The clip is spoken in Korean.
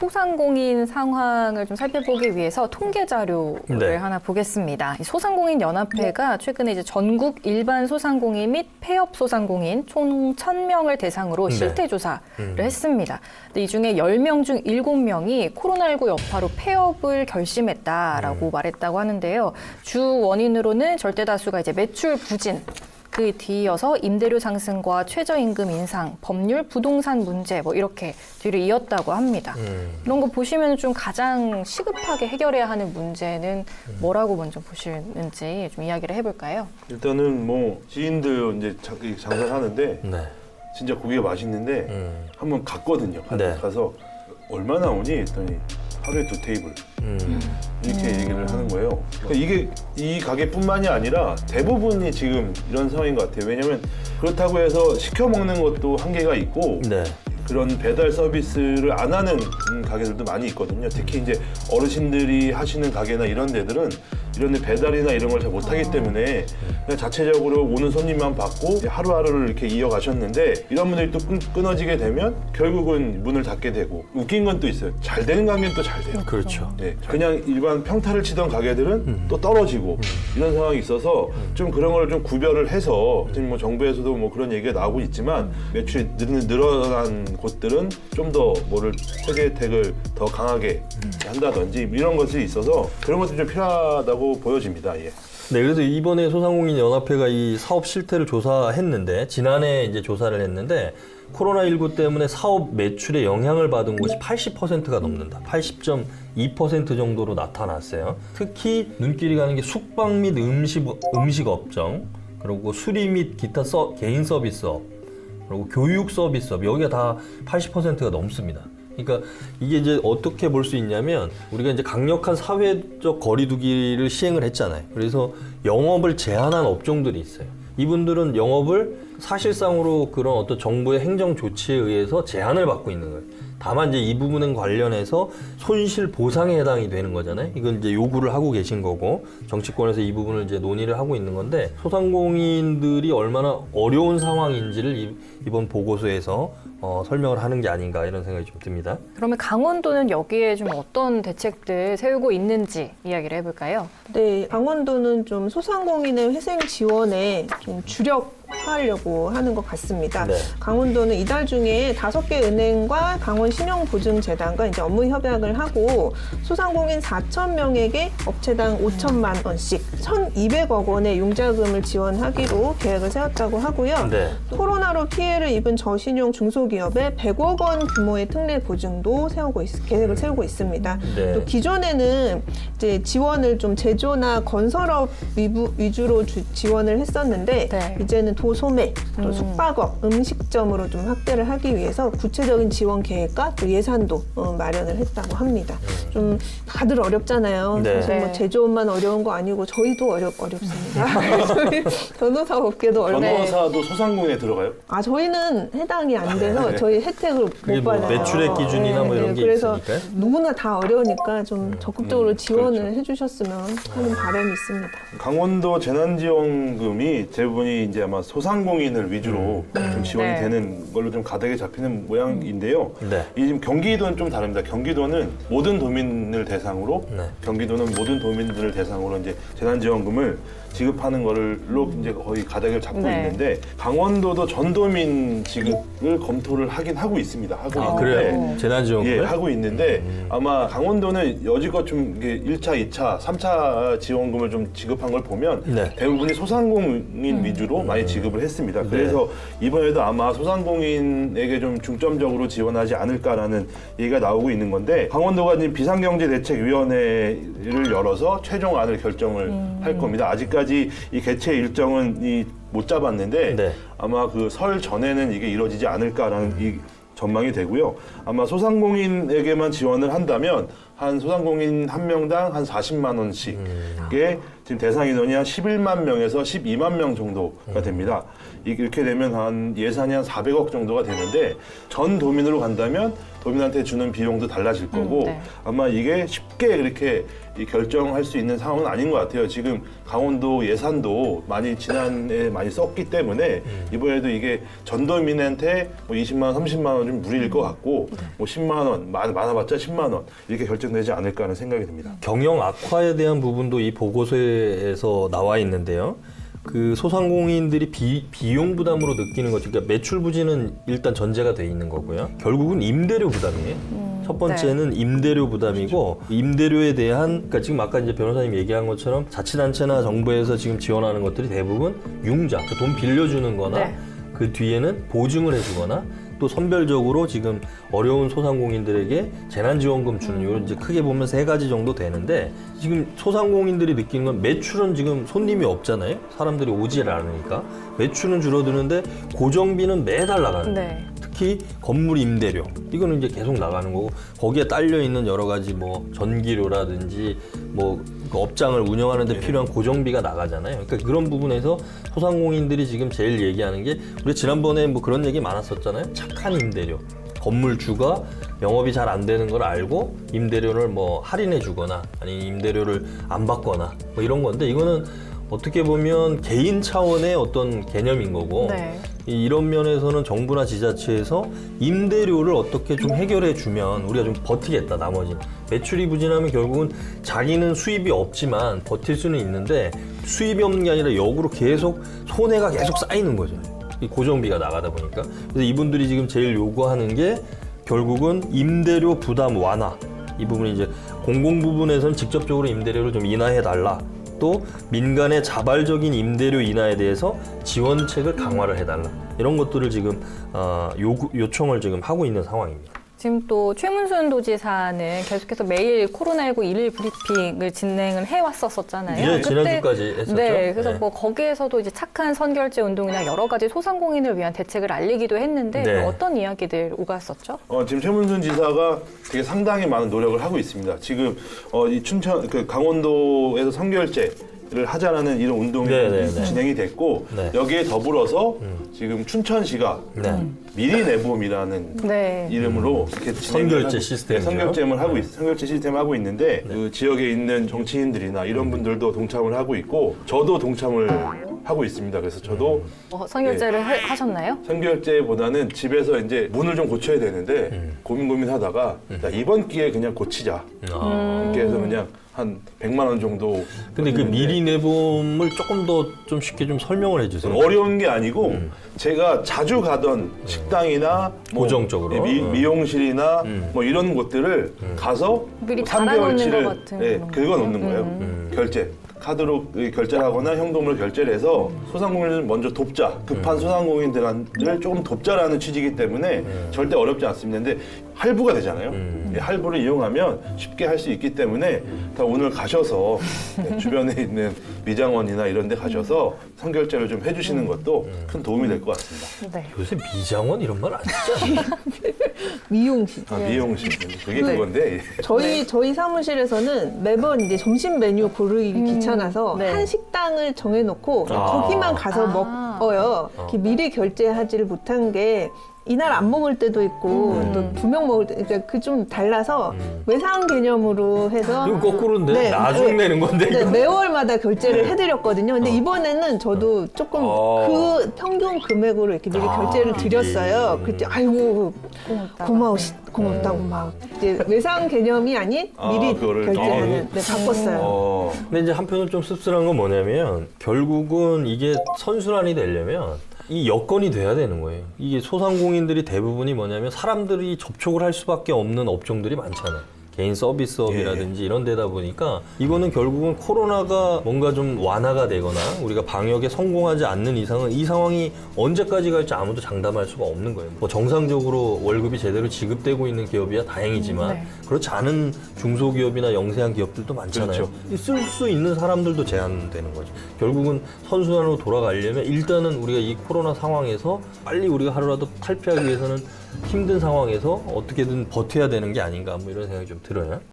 소상공인 상황을 좀 살펴보기 위해서 통계 자료를 하나 보겠습니다. 소상공인 연합회가 최근에 이제 전국 일반 소상공인 및 폐업 소상공인 총 1,000명을 대상으로 실태 조사를 했습니다. 근데 이 중에 10명 중 7명이 코로나19 여파로 폐업을 결심했다라고 말했다고 하는데요. 주 원인으로는 절대 다수가 이제 매출 부진, 그 뒤이어서 임대료 상승과 최저임금 인상, 법률, 부동산 문제 뭐 이렇게 뒤를 이었다고 합니다. 이런 거 보시면 좀 가장 시급하게 해결해야 하는 문제는 뭐라고 먼저 보시는지 좀 이야기를 해볼까요? 일단은 뭐 지인들 이제 장사를 하는데 네. 진짜 고기가 맛있는데 한번 갔거든요. 네. 가서 얼마 나오니 했더니 하루에 2테이블 이렇게 얘기를 하는 거예요. 그러니까 이게 이 가게뿐만이 아니라 대부분이 지금 이런 상황인 것 같아요. 왜냐하면 그렇다고 해서 시켜 먹는 것도 한계가 있고 네. 그런 배달 서비스를 안 하는 가게들도 많이 있거든요. 특히 이제 어르신들이 하시는 가게나 이런 데들은 이런 데 배달이나 이런 걸 잘 못하기 때문에 그냥 자체적으로 오는 손님만 받고 하루하루를 이렇게 이어가셨는데 이런 분들이 또 끊어지게 되면 결국은 문을 닫게 되고 웃긴 건 또 있어요. 잘 되는 가게는 또 잘 돼요. 그렇죠. 네, 그냥 일반 평타를 치던 가게들은 또 떨어지고 이런 상황이 있어서 좀 그런 걸 좀 구별을 해서 지금 뭐 정부에서도 뭐 그런 얘기가 나오고 있지만 매출이 늘어난 곳들은 좀 더 뭐를 세제 혜택을 더 강하게 한다든지 이런 것이 있어서 그런 것들이 좀 필요하다고 보여집니다. 예. 네, 그래서 이번에 소상공인 연합회가 이 사업 실태를 조사했는데 지난해 이제 조사를 했는데 코로나19 때문에 사업 매출에 영향을 받은 곳이 80%가 넘는다. 80.2% 정도로 나타났어요. 특히 눈길이 가는 게 숙박 및 음식 업종, 그리고 수리 및 기타 개인 서비스업, 그리고 교육 서비스업, 여기가 다 80%가 넘습니다. 그러니까 이게 이제 어떻게 볼 수 있냐면 우리가 이제 강력한 사회적 거리두기를 시행을 했잖아요. 그래서 영업을 제한한 업종들이 있어요. 이분들은 영업을 사실상으로 그런 어떤 정부의 행정 조치에 의해서 제한을 받고 있는 거예요. 다만 이제 이 부분에 관련해서 손실 보상에 해당이 되는 거잖아요. 이건 이제 요구를 하고 계신 거고 정치권에서 이 부분을 이제 논의를 하고 있는 건데 소상공인들이 얼마나 어려운 상황인지를 이번 보고서에서 설명을 하는 게 아닌가 이런 생각이 좀 듭니다. 그러면 강원도는 여기에 좀 어떤 대책들 세우고 있는지 이야기를 해볼까요? 네, 강원도는 좀 소상공인의 회생 지원에 좀 주력하려고 하는 것 같습니다. 네. 강원도는 이달 중에 5개 은행과 강원신용보증재단과 이제 업무 협약을 하고 소상공인 4,000명에게 업체당 5천만 원씩 1,200억 원의 융자금을 지원하기로 계획을 세웠다고 하고요. 네. 코로나로 피해를 입은 저신용 중소기업에 100억 원 규모의 특례 보증도 계획을 세우고 있습니다. 네. 또 기존에는 이제 지원을 좀 제조나 건설업 위주로 지원을 했었는데 네. 이제는 도소매, 또 숙박업, 음식점으로 좀 확대를 하기 위해서 구체적인 지원 계획과 또 예산도 마련을 했다고 합니다. 좀 다들 어렵잖아요. 네. 사실 뭐 제조업만 어려운 거 아니고 저희도 어렵습니다. 저희 변호사 업계도 변호사도 소상공인에 들어가요? 저희는 해당이 안 돼서 저희 혜택을 그게 못 뭐 받아요. 매출액 기준이나 뭐 이런 게 그래서 있으니까요. 누구나 다 어려우니까 좀 적극적으로 지원을 그렇죠. 해주셨으면 하는 바람이 있습니다. 강원도 재난지원금이 대부분이 이제 아마 소상공인을 위주로 좀 지원이 네. 되는 걸로 좀 가닥이 잡히는 모양인데요. 네. 이 지금 경기도는 좀 다릅니다. 경기도는 모든 도민을 대상으로 네. 경기도는 모든 도민들을 대상으로 이제 재난지원금을 지급하는 걸로 이제 거의 가닥을 잡고 네. 있는데 강원도도 전도민 지급을 검토를 하긴 하고 있습니다. 하고 있는데 그래요? 재난지원금을? 예, 하고 있는데 아마 강원도는 여지껏 좀 이게 1차, 2차, 3차 지원금을 좀 지급한 걸 보면 네. 대부분이 소상공인 위주로 많이 지급을 했습니다. 그래서 이번에도 아마 소상공인에게 좀 중점적으로 지원하지 않을까라는 얘기가 나오고 있는 건데 강원도가 지금 비상경제대책위원회를 열어서 최종안을 결정을 할 겁니다. 아직까지 이 개최 일정은 못 잡았는데 네. 아마 그 설 전에는 이게 이루어지지 않을까라는 이 전망이 되고요. 아마 소상공인에게만 지원을 한다면 한 소상공인 한 명당 한 40만 원씩의 지금 대상 인원이 한 11만 명에서 12만 명 정도가 됩니다. 이렇게 되면 한 예산이 한 400억 정도가 되는데 전 도민으로 간다면 도민한테 주는 비용도 달라질 거고 네. 아마 이게 쉽게 그렇게 결정할 수 있는 상황은 아닌 것 같아요. 지금 강원도 예산도 많이 지난해 많이 썼기 때문에 이번에도 이게 전 도민한테 뭐 20만 원, 30만 원 좀 무리일 것 같고 뭐 10만 원, 많아봤자 10만 원 이렇게 결정되지 않을까 하는 생각이 듭니다. 경영 악화에 대한 부분도 이 보고서에서 나와 있는데요. 그 소상공인들이 비용 부담으로 느끼는 거죠. 그러니까 매출 부진은 일단 전제가 돼 있는 거고요. 결국은 임대료 부담이에요. 첫 번째는 임대료 부담이고 임대료에 대한 그러니까 지금 아까 이제 변호사님 얘기한 것처럼 자치단체나 정부에서 지금 지원하는 것들이 대부분 융자, 그 돈 빌려주는 거나 네. 그 뒤에는 보증을 해주거나 또 선별적으로 지금 어려운 소상공인들에게 재난지원금 주는 이런 이제 크게 보면 3가지 정도 되는데 지금 소상공인들이 느끼는 건 매출은 지금 손님이 없잖아요. 사람들이 오질 않으니까 매출은 줄어드는데 고정비는 매달 나가는 거예요. 네. 특히 건물 임대료 이거는 이제 계속 나가는 거고 거기에 딸려 있는 여러 가지 뭐 전기료라든지 뭐그 업장을 운영하는 데 필요한 고정비가 나가잖아요. 그러니까 그런 부분에서 소상공인들이 지금 제일 얘기하는 게 우리 지난번에 뭐 그런 얘기 많았었잖아요. 착한 임대료. 건물주가 영업이 잘 안 되는 걸 알고 임대료를 뭐 할인해 주거나 아니면 임대료를 안 받거나 뭐 이런 건데 이거는 어떻게 보면 개인 차원의 어떤 개념인 거고 네. 이런 면에서는 정부나 지자체에서 임대료를 어떻게 좀 해결해 주면 우리가 좀 버티겠다. 나머지 매출이 부진하면 결국은 자기는 수입이 없지만 버틸 수는 있는데 수입이 없는 게 아니라 역으로 계속 손해가 계속 쌓이는 거죠. 이 고정비가 나가다 보니까. 그래서 이분들이 지금 제일 요구하는 게 결국은 임대료 부담 완화. 이 부분이 이제 공공 부분에서는 직접적으로 임대료를 좀 인하해 달라. 또 민간의 자발적인 임대료 인하에 대해서 지원책을 강화를 해달라. 이런 것들을 지금 요청을 지금 하고 있는 상황입니다. 지금 또 최문순 도지사는 계속해서 매일 코로나19 일일 브리핑을 진행을 해왔었잖아요. 예, 지난주까지 했었죠. 네, 그래서 네. 뭐 거기에서도 이제 착한 선결제 운동이나 여러 가지 소상공인을 위한 대책을 알리기도 했는데 네. 어떤 이야기들 오갔었죠? 지금 최문순 지사가 되게 상당히 많은 노력을 하고 있습니다. 지금 이 춘천 강원도에서 선결제를 하자라는 이런 운동이 네네네. 진행이 됐고 네. 여기에 더불어서 지금 춘천시가 네. 미리 내봄이라는 네. 이름으로 이렇게 선결제 시스템이죠. 선결제를 하고 선결제 시스템을 하고 있는데 그 지역에 있는 정치인들이나 이런 분들도 동참을 하고 있고 저도 동참을 하고 있습니다. 그래서 저도 선결제를 하셨나요? 선결제보다는 집에서 이제 문을 좀 고쳐야 되는데 고민하다가 자, 이번 기회에 그냥 고치자. 이렇게 해서 그냥 한 100만 원 정도. 근데 그 미리 내봄을 조금 더 좀 쉽게 좀 설명을 해주세요. 어려운 게 아니고 제가 자주 가던 식당이나 뭐 고정적으로. 미용실이나 뭐 이런 곳들을 가서 미리 뭐 달아놓는 3개월치를 것 같은 그런 긁어놓는 거예요. 결제. 카드로 결제를 하거나 현금으로 결제를 해서 소상공인을 먼저 돕자. 급한 소상공인들을 조금 돕자라는 취지이기 때문에 절대 어렵지 않습니다. 근데 할부가 되잖아요. 이 할부를 이용하면 쉽게 할 수 있기 때문에 다 오늘 가셔서 주변에 있는 미장원이나 이런 데 가셔서 선결제를 좀 해주시는 것도 큰 도움이 될 것 같습니다. 네. 요새 미장원 이런 말 안 쓰잖아요. 미용실. 미용실. 그게 네. 그건데. 저희 사무실에서는 매번 이제 점심 메뉴 고르기 귀찮아서 네. 한 식당을 정해놓고 거기만 가서 먹어요. 이렇게 미리 결제하지를 못한 게 이날 안 먹을 때도 있고 또 2명 먹을 때 그러니까 그 좀 달라서 외상 개념으로 해서 이거 거꾸로인데 네, 나중 내는 건데. 네, 이거. 매월마다 결제를 해드렸거든요. 근데 이번에는 저도 조금 그 평균 금액으로 이렇게 미리 결제를 드렸어요. 그때 아이고 고맙다고 막 이제 외상 개념이 아닌 미리 그거를 결제하는 바꿨어요. 근데 이제 한편으로 좀 씁쓸한 건 뭐냐면 결국은 이게 선순환이 되려면 이 여건이 돼야 되는 거예요. 이게 소상공인들이 대부분이 뭐냐면 사람들이 접촉을 할 수밖에 없는 업종들이 많잖아요. 개인 서비스업이라든지 이런 데다 보니까 이거는 결국은 코로나가 뭔가 좀 완화가 되거나 우리가 방역에 성공하지 않는 이상은 이 상황이 언제까지 갈지 아무도 장담할 수가 없는 거예요. 뭐 정상적으로 월급이 제대로 지급되고 있는 기업이야 다행이지만 네. 그렇지 않은 중소기업이나 영세한 기업들도 많잖아요. 쓸 수 있는 사람들도 제한되는 거죠. 결국은 선순환으로 돌아가려면 일단은 우리가 이 코로나 상황에서 빨리 우리가 하루라도 탈피하기 위해서는 힘든 상황에서 어떻게든 버텨야 되는 게 아닌가 뭐 이런 생각이 좀 들어요.